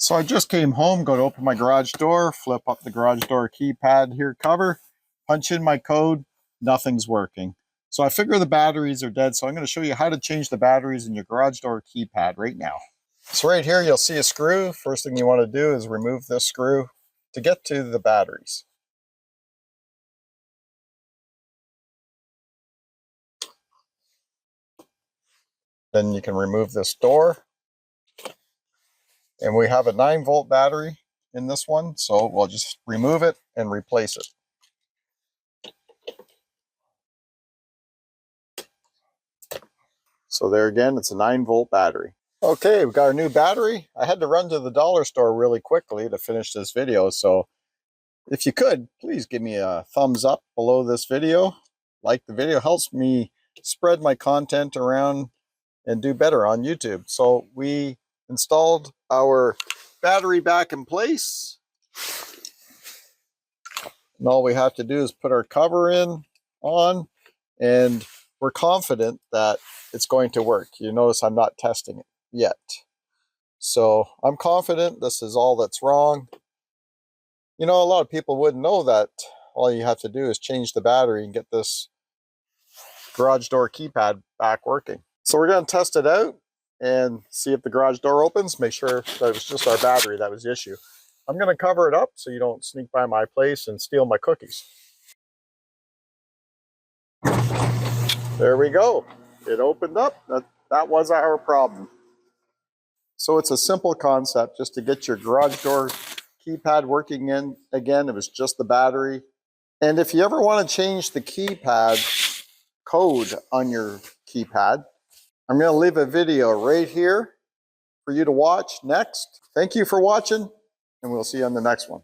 So I just came home, go to open my garage door, flip up the garage door keypad here cover, punch in my code, nothing's working. So I figure the batteries are dead, so I'm going to show you how to change the batteries in your garage door keypad right now. So right here you'll see a screw. First thing you want to do is remove this screw to get to the batteries. Then you can remove this door. And we have a 9-volt battery in this one, so we'll just remove it and replace it. So there again, it's a 9-volt battery. Okay, we've got our new battery. I had to run to the dollar store really quickly to finish this video, so if you could, please give me a thumbs up below this video. Like the video, helps me spread my content around and do better on YouTube. So we installed our battery back in place. And all we have to do is put our cover on, and we're confident that it's going to work. You notice I'm not testing it yet. So I'm confident this is all that's wrong. You know, a lot of people wouldn't know that all you have to do is change the battery and get this garage door keypad back working. So we're going to test it out and see if the garage door opens, make sure that it was just our battery that was the issue. I'm going to cover it up so you don't sneak by my place and steal my cookies. There we go. It opened up. That was our problem. So it's a simple concept just to get your garage door keypad working again. It was just the battery. And if you ever want to change the keypad code on your keypad, I'm going to leave a video right here for you to watch next. Thank you for watching, and we'll see you on the next one.